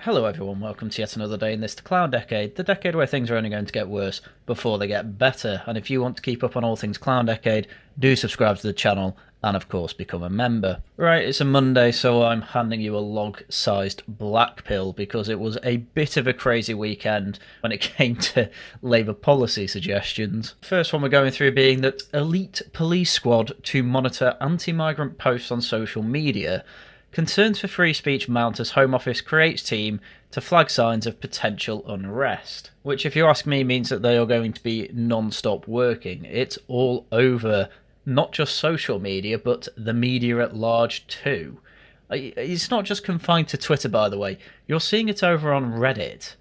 Hello everyone, welcome to yet another day in this clown decade, the decade where things are only going to get worse before they get better. And if you want to keep up on all things clown decade, do subscribe to the channel and of course become a member. Right, it's a Monday, so I'm handing you a log-sized black pill because it was a bit of a crazy weekend when it came to Labour policy suggestions. First one we're going through being that elite police squad to monitor anti-migrant posts on social media. Concerns for free speech mount as Home Office creates team to flag signs of potential unrest. Which, if you ask me, means that they are going to be non-stop working. It's all over not just social media, but the media at large too. It's not just confined to Twitter, by the way. You're seeing it over on Reddit,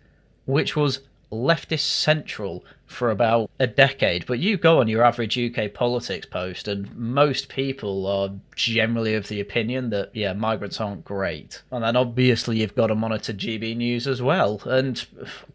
which was leftist central for about a decade, but you go on your average UK politics post and most people are generally of the opinion that, yeah, migrants aren't great. And then obviously you've got to monitor GB News as well, and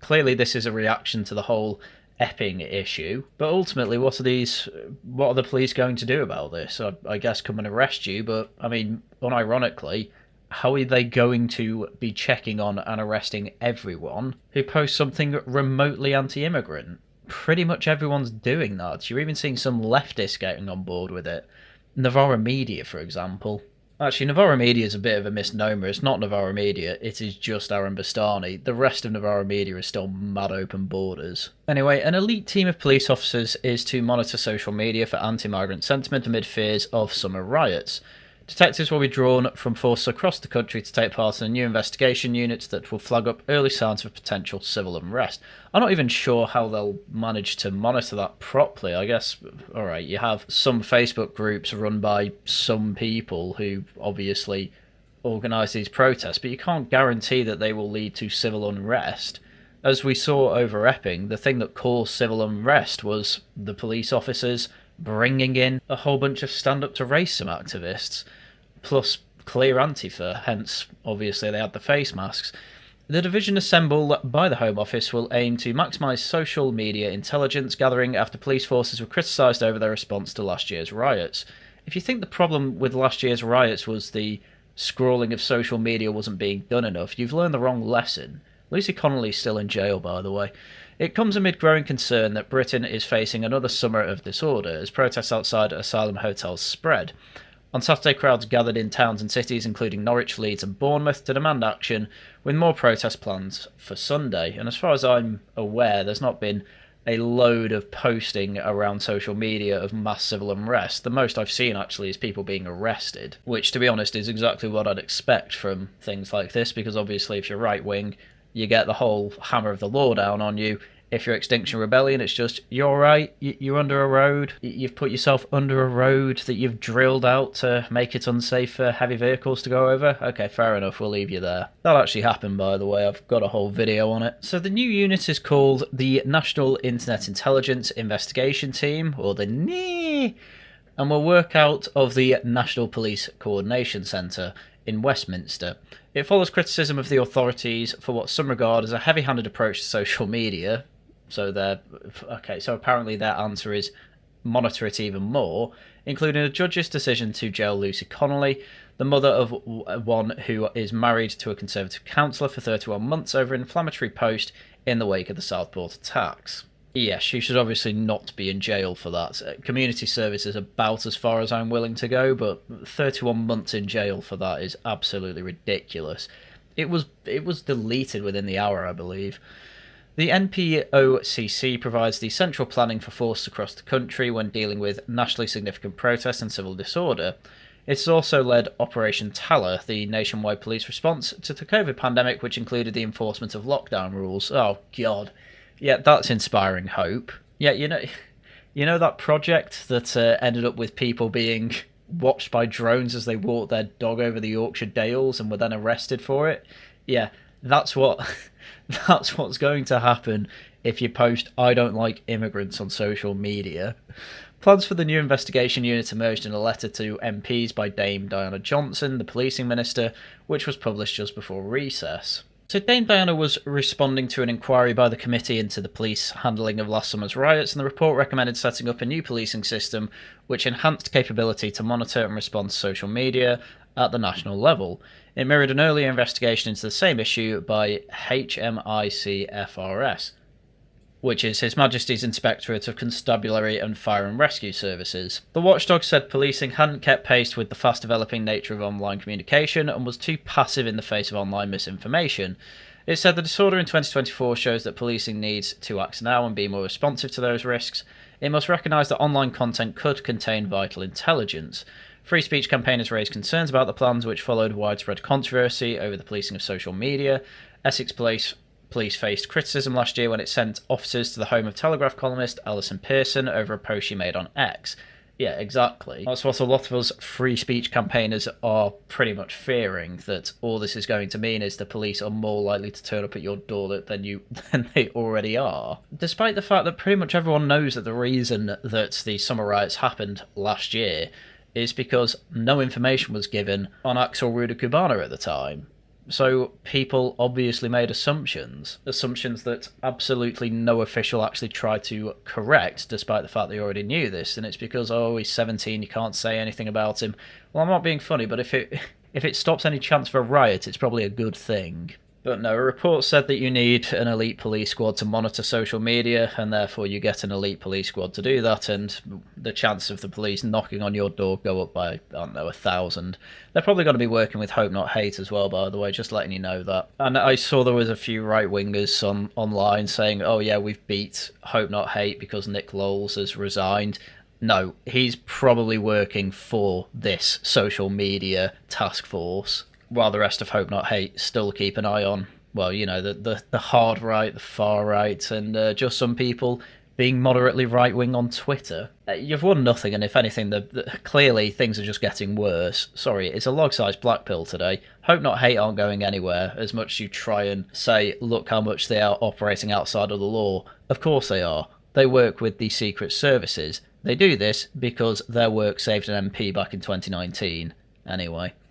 clearly this is a reaction to the whole Epping issue. But ultimately, what are the police going to do about this? I guess come and arrest you, but I mean, unironically, how are they going to be checking on and arresting everyone who posts something remotely anti-immigrant? Pretty much everyone's doing that. You're even seeing some leftists getting on board with it. Novara Media, for example. Actually, Novara Media is a bit of a misnomer. It's not Novara Media, it is just Aaron Bastani. The rest of Novara Media is still mad open borders. Anyway, an elite team of police officers is to monitor social media for anti-migrant sentiment amid fears of summer riots. Detectives will be drawn from forces across the country to take part in a new investigation unit that will flag up early signs of potential civil unrest. I'm not even sure how they'll manage to monitor that properly. I guess, alright, you have some Facebook groups run by some people who obviously organise these protests, but you can't guarantee that they will lead to civil unrest. As we saw over Epping, the thing that caused civil unrest was the police officers bringing in a whole bunch of stand-up to racism activists, plus clear Antifa, hence obviously they had the face masks. The division assembled by the Home Office will aim to maximise social media intelligence gathering after police forces were criticised over their response to last year's riots. If you think the problem with last year's riots was the scrolling of social media wasn't being done enough, you've learned the wrong lesson. Lucy Connolly's still in jail, by the way. It comes amid growing concern that Britain is facing another summer of disorder as protests outside asylum hotels spread. On Saturday, crowds gathered in towns and cities including Norwich, Leeds and Bournemouth to demand action, with more protest plans for Sunday. And as far as I'm aware, there's not been a load of posting around social media of mass civil unrest. The most I've seen actually is people being arrested, which to be honest is exactly what I'd expect from things like this, because obviously if you're right wing, you get the whole hammer of the law down on you. If you're Extinction Rebellion, it's just, you're right, you're under a road, you've put yourself under a road that you've drilled out to make it unsafe for heavy vehicles to go over. Okay, fair enough, we'll leave you there. That actually happened, by the way, I've got a whole video on it. So the new unit is called the National Internet Intelligence Investigation Team, or the NII, and will work out of the National Police Coordination Centre in Westminster. It follows criticism of the authorities for what some regard as a heavy-handed approach to social media. So apparently their answer is monitor it even more, including a judge's decision to jail Lucy Connolly, the mother of one who is married to a Conservative councillor for 31 months over an inflammatory post in the wake of the Southport attacks. Yes, she should obviously not be in jail for that. Community service is about as far as I'm willing to go, but 31 months in jail for that is absolutely ridiculous. It was deleted within the hour, I believe. The NPOCC provides the central planning for forces across the country when dealing with nationally significant protests and civil disorder. It has also led Operation Taller, the nationwide police response to the COVID pandemic, which included the enforcement of lockdown rules. Oh, God. Yeah, that's inspiring hope. Yeah, you know that project that ended up with people being watched by drones as they walked their dog over the Yorkshire Dales and were then arrested for it? Yeah, that's what's going to happen if you post "I don't like immigrants" on social media. Plans for the new investigation unit emerged in a letter to MPs by Dame Diana Johnson, the policing minister, which was published just before recess. So Dame Diana was responding to an inquiry by the committee into the police handling of last summer's riots, and the report recommended setting up a new policing system which enhanced capability to monitor and respond to social media, at the national level. It mirrored an earlier investigation into the same issue by HMICFRS, which is His Majesty's Inspectorate of Constabulary and Fire and Rescue Services. The watchdog said policing hadn't kept pace with the fast-developing nature of online communication and was too passive in the face of online misinformation. It said the disorder in 2024 shows that policing needs to act now and be more responsive to those risks. It must recognise that online content could contain vital intelligence. Free speech campaigners raised concerns about the plans, which followed widespread controversy over the policing of social media. Essex Police faced criticism last year when it sent officers to the home of Telegraph columnist Alison Pearson over a post she made on X. Yeah, exactly. That's what a lot of us free speech campaigners are pretty much fearing, that all this is going to mean is the police are more likely to turn up at your door than they already are. Despite the fact that pretty much everyone knows that the reason that the summer riots happened last year is because no information was given on Axel Ruda Cubana at the time. So people obviously made assumptions that absolutely no official actually tried to correct, despite the fact they already knew this. And it's because, oh, he's 17, you can't say anything about him. Well, I'm not being funny, but if it stops any chance for a riot, it's probably a good thing. But no, a report said that you need an elite police squad to monitor social media, and therefore you get an elite police squad to do that, and the chance of the police knocking on your door go up by, I don't know, 1,000. They're probably going to be working with Hope Not Hate as well, by the way, just letting you know that. And I saw there was a few right-wingers online saying, oh yeah, we've beat Hope Not Hate because Nick Lowles has resigned. No, he's probably working for this social media task force, while the rest of Hope Not Hate still keep an eye on, well, you know, the hard right, the far right, and just some people being moderately right-wing on Twitter. You've won nothing, and if anything, clearly things are just getting worse. Sorry, it's a log-sized black pill today. Hope Not Hate aren't going anywhere, as much as you try and say, look how much they are operating outside of the law. Of course they are. They work with the secret services. They do this because their work saved an MP back in 2019.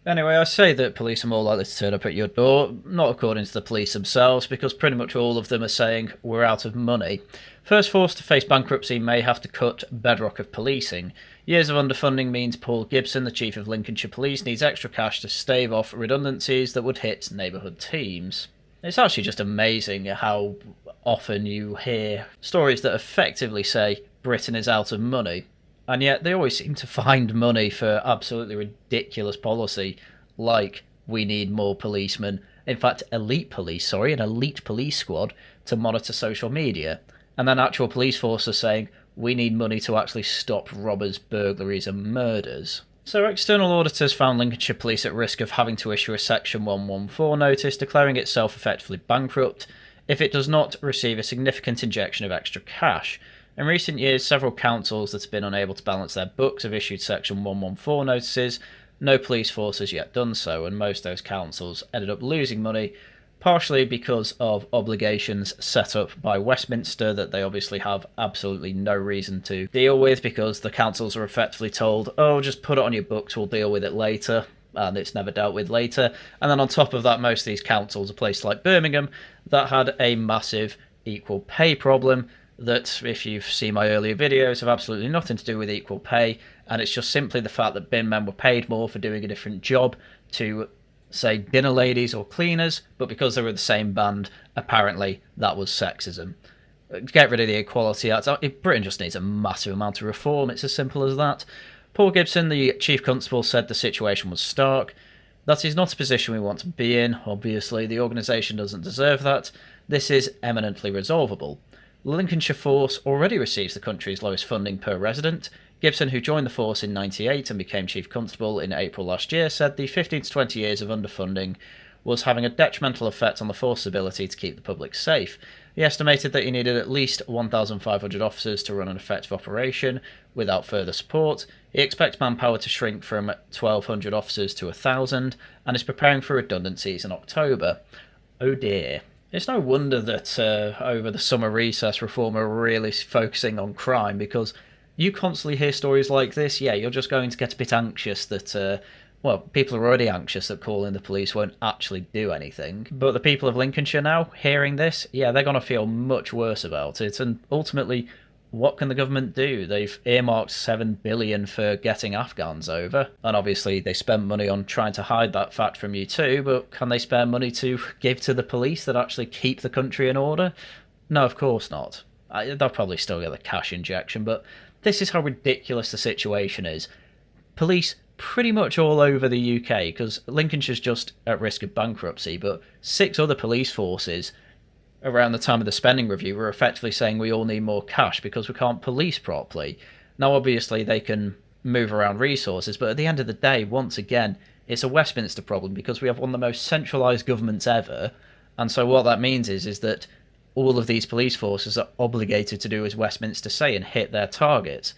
Anyway, I say that police are more likely to turn up at your door, not according to the police themselves, because pretty much all of them are saying we're out of money. First force to face bankruptcy may have to cut bedrock of policing. Years of underfunding means Paul Gibson, the Chief of Lincolnshire Police, needs extra cash to stave off redundancies that would hit neighbourhood teams. It's actually just amazing how often you hear stories that effectively say Britain is out of money. And yet they always seem to find money for absolutely ridiculous policy, like we need more policemen, in fact an elite police squad to monitor social media. And then actual police forces saying we need money to actually stop robbers, burglaries and murders. So external auditors found Lincolnshire Police at risk of having to issue a Section 114 notice declaring itself effectively bankrupt if it does not receive a significant injection of extra cash. In recent years, several councils that have been unable to balance their books have issued Section 114 notices. No police force has yet done so, and most of those councils ended up losing money, partially because of obligations set up by Westminster that they obviously have absolutely no reason to deal with, because the councils are effectively told, oh, just put it on your books, we'll deal with it later, and it's never dealt with later. And then on top of that, most of these councils are places like Birmingham that had a massive equal pay problem, that, if you've seen my earlier videos, have absolutely nothing to do with equal pay, and it's just simply the fact that bin men were paid more for doing a different job to, say, dinner ladies or cleaners, but because they were the same band, apparently that was sexism. Get rid of the Equality Act. Britain just needs a massive amount of reform, it's as simple as that. Paul Gibson, the Chief Constable, said the situation was stark. That is not a position we want to be in, obviously. The organisation doesn't deserve that. This is eminently resolvable. The Lincolnshire Force already receives the country's lowest funding per resident. Gibson, who joined the force in '98 and became Chief Constable in April last year, said the 15 to 20 years of underfunding was having a detrimental effect on the force's ability to keep the public safe. He estimated that he needed at least 1,500 officers to run an effective operation without further support. He expects manpower to shrink from 1,200 officers to 1,000 and is preparing for redundancies in October. Oh dear. It's no wonder that over the summer recess reform are really focusing on crime, because you constantly hear stories like this. Yeah, you're just going to get a bit anxious that, well, people are already anxious that calling the police won't actually do anything. But the people of Lincolnshire now, hearing this, yeah, they're going to feel much worse about it. And ultimately, what can the government do? They've earmarked 7 billion for getting Afghans over, and obviously they spend money on trying to hide that fact from you too, but can they spare money to give to the police that actually keep the country in order? No, of course not. They'll probably still get the cash injection, but this is how ridiculous the situation is. Police pretty much all over the UK, because Lincolnshire's just at risk of bankruptcy, but 6 other police forces around the time of the spending review were effectively saying we all need more cash because we can't police properly. Now, obviously, they can move around resources, but at the end of the day, once again, it's a Westminster problem because we have one of the most centralised governments ever, and so what that means is that all of these police forces are obligated to do as Westminster say and hit their targets,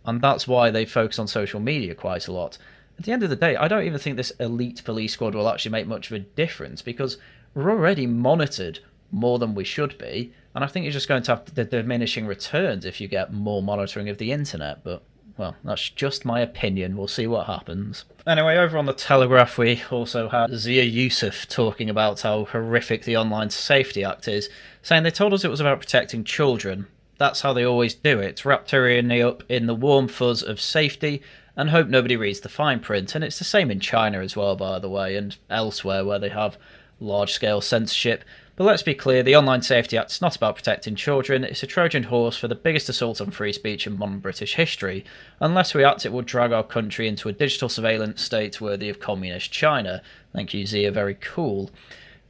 and that's why they focus on social media quite a lot. At the end of the day, I don't even think this elite police squad will actually make much of a difference because we're already monitored more than we should be, and I think you're just going to have the diminishing returns if you get more monitoring of the internet, but, well, that's just my opinion. We'll see what happens. Anyway, over on the Telegraph, we also had Zia Yusuf talking about how horrific the Online Safety Act is, saying they told us it was about protecting children. That's how they always do it, wrap tyranny up in the warm fuzz of safety and hope nobody reads the fine print. And it's the same in China as well, by the way, and elsewhere where they have large-scale censorship. But let's be clear, the Online Safety Act is not about protecting children. It's a Trojan horse for the biggest assault on free speech in modern British history. Unless we act, it will drag our country into a digital surveillance state worthy of communist China. Thank you, Zia, very cool.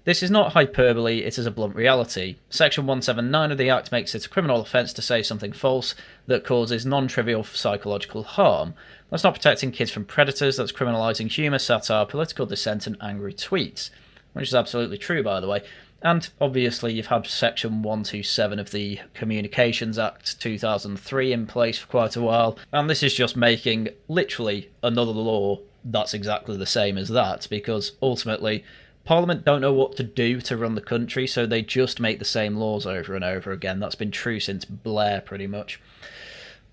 This is not hyperbole, it is a blunt reality. Section 179 of the Act makes it a criminal offence to say something false that causes non-trivial psychological harm. That's not protecting kids from predators, that's criminalising humour, satire, political dissent and angry tweets. Which is absolutely true, by the way. And obviously you've had Section 127 of the Communications Act 2003 in place for quite a while, and this is just making literally another law that's exactly the same as that, because ultimately Parliament don't know what to do to run the country, so they just make the same laws over and over again. That's been true since Blair, pretty much.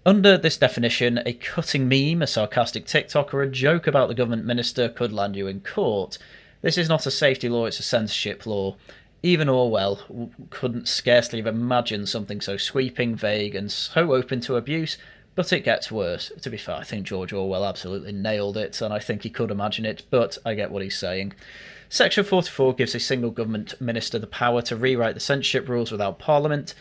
Under this definition, a cutting meme, a sarcastic TikTok, or a joke about the government minister could land you in court. This is not a safety law, it's a censorship law. Even Orwell couldn't scarcely have imagined something so sweeping, vague, and so open to abuse, but it gets worse. To be fair, I think George Orwell absolutely nailed it, and I think he could imagine it, but I get what he's saying. Section 44 gives a single government minister the power to rewrite the censorship rules without Parliament.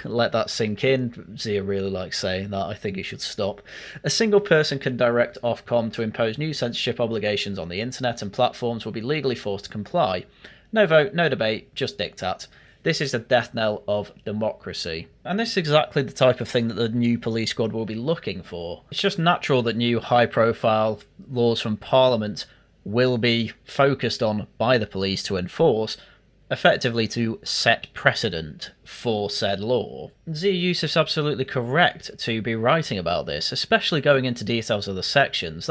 Let that sink in. Zia really likes saying that. I think he should stop. A single person can direct Ofcom to impose new censorship obligations on the internet, and platforms will be legally forced to comply. No vote, no debate, just diktat. This is the death knell of democracy. And this is exactly the type of thing that the new police squad will be looking for. It's just natural that new high-profile laws from Parliament will be focused on by the police to enforce, effectively to set precedent for said law. Zia Yusuf's absolutely correct to be writing about this, especially going into details of the sections.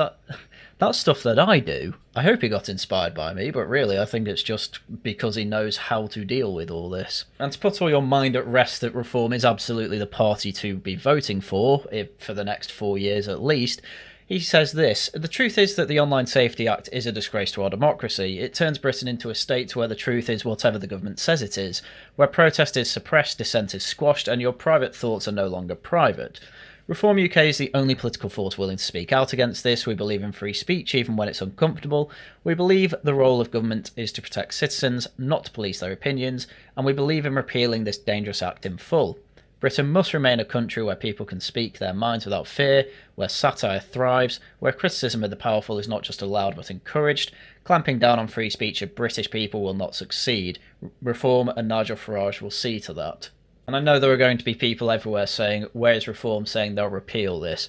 That's stuff that I do. I hope he got inspired by me, but really I think it's just because he knows how to deal with all this. And to put all your mind at rest that Reform is absolutely the party to be voting for the next 4 years at least, he says this: the truth is that the Online Safety Act is a disgrace to our democracy. It turns Britain into a state where the truth is whatever the government says it is, where protest is suppressed, dissent is squashed, and your private thoughts are no longer private. Reform UK is the only political force willing to speak out against this. We believe in free speech even when it's uncomfortable. We believe the role of government is to protect citizens, not to police their opinions, and we believe in repealing this dangerous act in full. Britain must remain a country where people can speak their minds without fear, where satire thrives, where criticism of the powerful is not just allowed but encouraged. Clamping down on free speech of British people will not succeed. Reform and Nigel Farage will see to that. And I know there are going to be people everywhere saying, where's Reform saying they'll repeal this?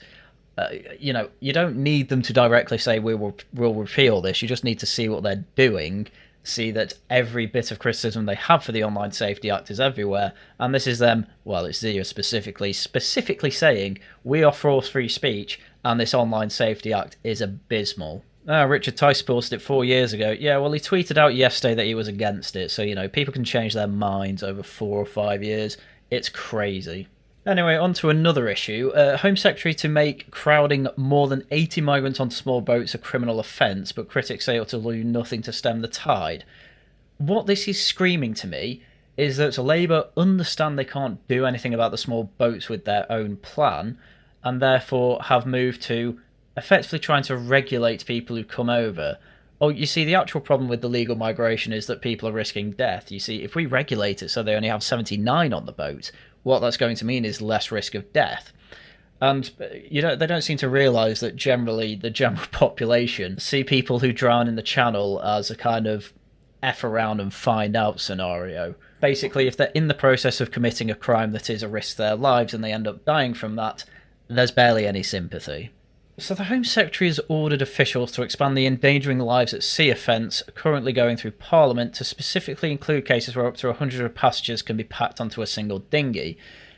You don't need them to directly say we'll repeal this. You just need to see what they're doing, see that every bit of criticism they have for the Online Safety Act is everywhere, and this is them, well, it's Zia specifically saying, we are for free speech, and this Online Safety Act is abysmal. Richard Tice posted it 4 years ago. Yeah, well, he tweeted out yesterday that he was against it, so, people can change their minds over 4 or 5 years. It's crazy. Anyway, on to another issue. Home Secretary to make crowding more than 80 migrants onto small boats a criminal offence, but critics say it ought to do nothing to stem the tide. What this is screaming to me is that Labour understand they can't do anything about the small boats with their own plan, and therefore have moved to effectively trying to regulate people who come over. Oh, you see, the actual problem with the legal migration is that people are risking death. You see, if we regulate it so they only have 79 on the boat, what that's going to mean is less risk of death. And they don't seem to realise that generally the general population see people who drown in the channel as a kind of F around and find out scenario. Basically, if they're in the process of committing a crime that is a risk to their lives and they end up dying from that, there's barely any sympathy. So the Home Secretary has ordered officials to expand the endangering lives at sea offence currently going through Parliament to specifically include cases where up to 100 passengers can be packed onto a single dinghy.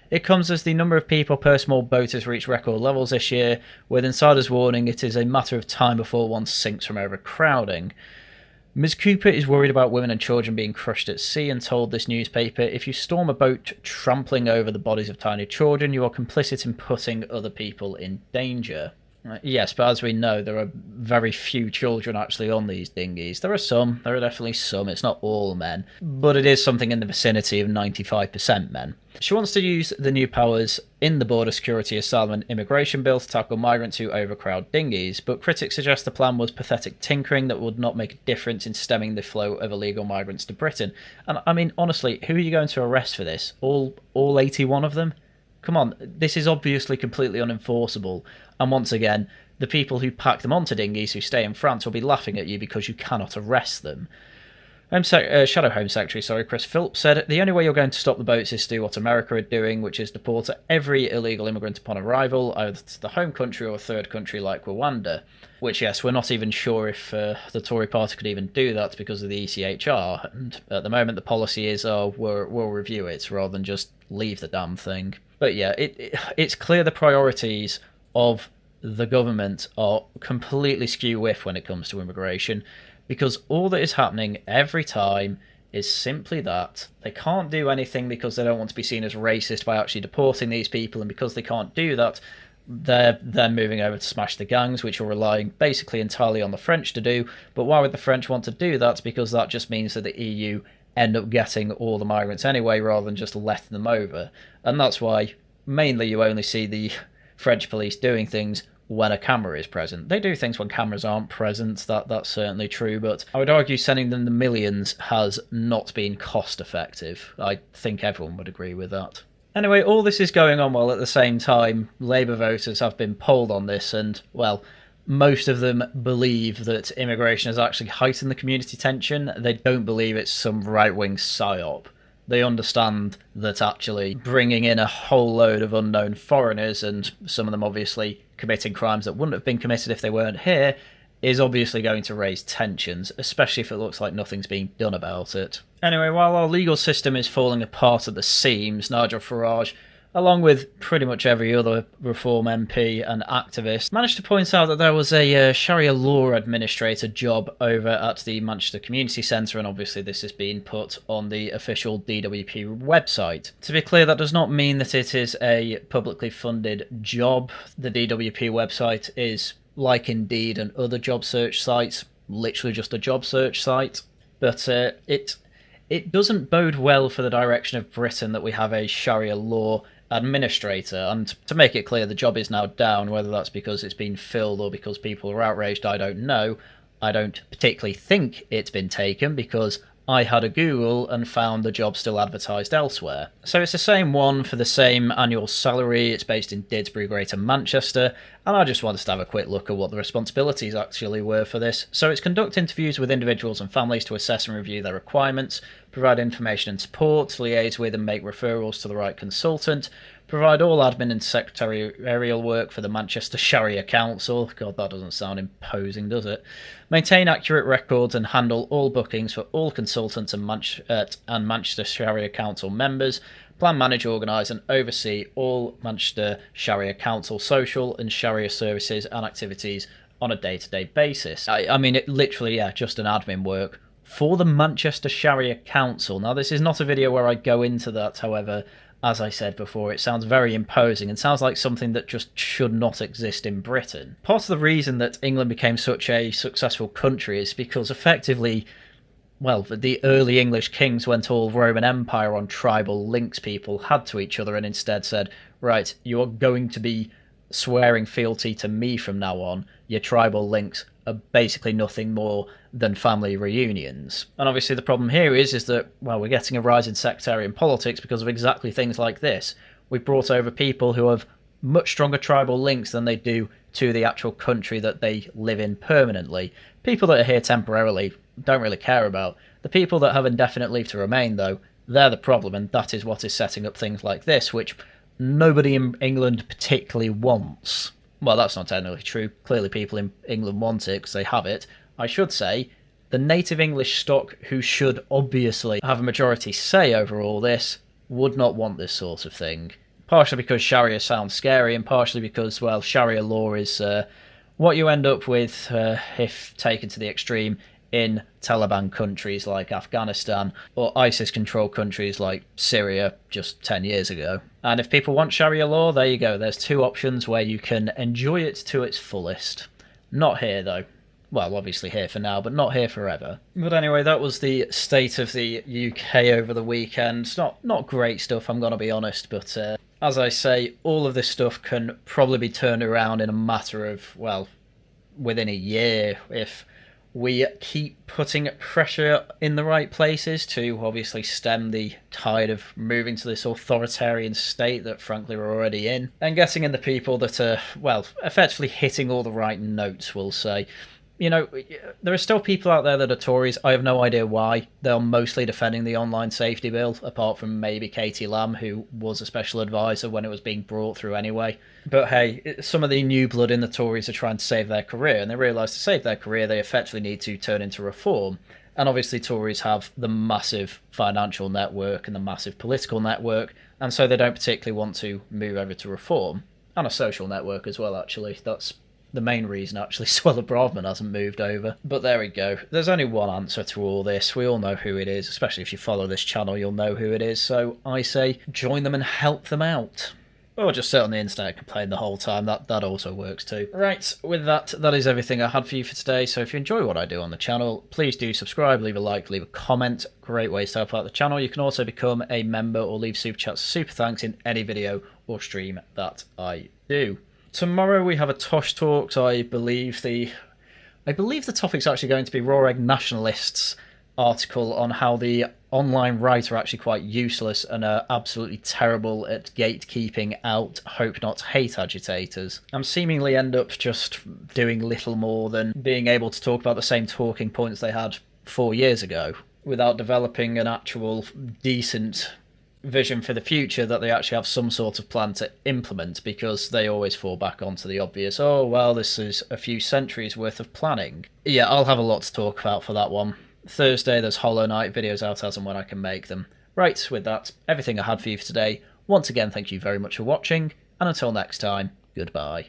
It comes as the number of people per small boat has reached record levels this year, with insiders warning it is a matter of time before one sinks from overcrowding. Ms. Cooper is worried about women and children being crushed at sea and told this newspaper, if you storm a boat trampling over the bodies of tiny children, you are complicit in putting other people in danger. Yes, but as we know, there are very few children actually on these dinghies. There are definitely some, it's not all men, but it is something in the vicinity of 95% men. She wants to use the new powers in the Border Security, Asylum and Immigration Bill to tackle migrants who overcrowd dinghies, but critics suggest the plan was pathetic tinkering that would not make a difference in stemming the flow of illegal migrants to Britain. And I mean, honestly, who are you going to arrest for this? All 81 of them? Come on, this is obviously completely unenforceable. And once again, the people who pack them onto dinghies who stay in France will be laughing at you because you cannot arrest them. Shadow Home Secretary, Chris Philp said, the only way you're going to stop the boats is to do what America are doing, which is deport every illegal immigrant upon arrival, either to the home country or a third country like Rwanda. Which, yes, we're not even sure if the Tory party could even do that because of the ECHR. And at the moment, the policy is, we'll review it rather than just leave the damn thing. But yeah, it's clear the priorities of the government are completely skew-whiff when it comes to immigration, because all that is happening every time is simply that they can't do anything because they don't want to be seen as racist by actually deporting these people, and because they can't do that, they're moving over to smash the gangs, which are relying basically entirely on the French to do. But why would the French want to do that? Because that just means that the EU end up getting all the migrants anyway, rather than just letting them over. And that's why mainly you only see the French police doing things when a camera is present. They do things when cameras aren't present, that's certainly true, but I would argue sending them the millions has not been cost effective. I think everyone would agree with that. Anyway, all this is going on while at the same time Labour voters have been polled on this, and, well, most of them believe that immigration has actually heightened the community tension. They don't believe it's some right-wing psyop. They understand that actually bringing in a whole load of unknown foreigners, and some of them obviously committing crimes that wouldn't have been committed if they weren't here, is obviously going to raise tensions, especially if it looks like nothing's being done about it. Anyway, while our legal system is falling apart at the seams, Nigel Farage, along with pretty much every other Reform MP and activist, managed to point out that there was a Sharia law administrator job over at the Manchester Community Centre, and obviously this has been put on the official DWP website. To be clear, that does not mean that it is a publicly funded job. The DWP website is, like Indeed and other job search sites, literally just a job search site. But it doesn't bode well for the direction of Britain that we have a Sharia law administrator, and to make it clear, the job is now down. Whether that's because it's been filled or because people are outraged, I don't know. I don't particularly think it's been taken, because I had a Google and found the job still advertised elsewhere. So it's the same one for the same annual salary. It's based in Didsbury, Greater Manchester, and I just wanted to have a quick look at what the responsibilities actually were for this. So it's conduct interviews with individuals and families to assess and review their requirements, provide information and support, liaise with and make referrals to the right consultant, provide all admin and secretarial work for the Manchester Sharia Council. God, that doesn't sound imposing, does it? Maintain accurate records and handle all bookings for all consultants and Manchester Sharia Council members. Plan, manage, organise and oversee all Manchester Sharia Council social and Sharia services and activities on a day-to-day basis. I mean, it literally, just an admin work for the Manchester Sharia Council. Now, this is not a video where I go into that, however. As I said before, it sounds very imposing and sounds like something that just should not exist in Britain. Part of the reason that England became such a successful country is because effectively well, the early English kings went all Roman Empire on tribal links people had to each other and instead said, right, you're going to be swearing fealty to me from now on. Your tribal links are basically nothing more than family reunions. And obviously the problem here is that, well, we're getting a rise in sectarian politics because of exactly things like this. We've brought over people who have much stronger tribal links than they do to the actual country that they live in permanently. People that are here temporarily don't really care about. The people that have indefinite leave to remain, though, they're the problem, and that is what is setting up things like this, which nobody in England particularly wants. Well, that's not technically true. Clearly people in England want it because they have it. I should say, the native English stock, who should obviously have a majority say over all this, would not want this sort of thing. Partially because Sharia sounds scary, and partially because, well, Sharia law is what you end up with if taken to the extreme in Taliban countries like Afghanistan or ISIS-controlled countries like Syria just 10 years ago. And if people want Sharia law, there you go. There's two options where you can enjoy it to its fullest. Not here, though. Well, obviously here for now, but not here forever. But anyway, that was the state of the UK over the weekend. Not great stuff, I'm going to be honest, but as I say, all of this stuff can probably be turned around in a matter of, well, within a year if we keep putting pressure in the right places to obviously stem the tide of moving to this authoritarian state that frankly we're already in, and getting in the people that are, well, effectively hitting all the right notes, we'll say. You know, there are still people out there that are Tories. I have no idea why. They're mostly defending the online safety bill, apart from maybe Katie Lamb, who was a special advisor when it was being brought through anyway. But hey, some of the new blood in the Tories are trying to save their career, and they realise to save their career they effectively need to turn into reform. And obviously Tories have the massive financial network and the massive political network, and so they don't particularly want to move over to reform. And a social network as well, actually. That's the main reason, actually, Suella Braverman hasn't moved over. But there we go. There's only one answer to all this. We all know who it is. Especially if you follow this channel, you'll know who it is. So I say join them and help them out. Or just sit on the internet and complain the whole time. That also works too. Right, with that is everything I had for you for today. So if you enjoy what I do on the channel, please do subscribe, leave a like, leave a comment. Great ways to help out the channel. You can also become a member or leave super chats, super thanks in any video or stream that I do. Tomorrow we have a Tosh Talks. I believe the topic's actually going to be Raw Egg Nationalists article on how the online right are actually quite useless and are absolutely terrible at gatekeeping out hope not hate agitators, and seemingly end up just doing little more than being able to talk about the same talking points they had 4 years ago without developing an actual decent vision for the future that they actually have some sort of plan to implement, because they always fall back onto the obvious, oh well, this is a few centuries worth of planning. Yeah, I'll have a lot to talk about for that one. Thursday there's Hollow Knight videos out as and when I can make them. Right, with that, everything I had for you for today. Once again, thank you very much for watching, and until next time, goodbye.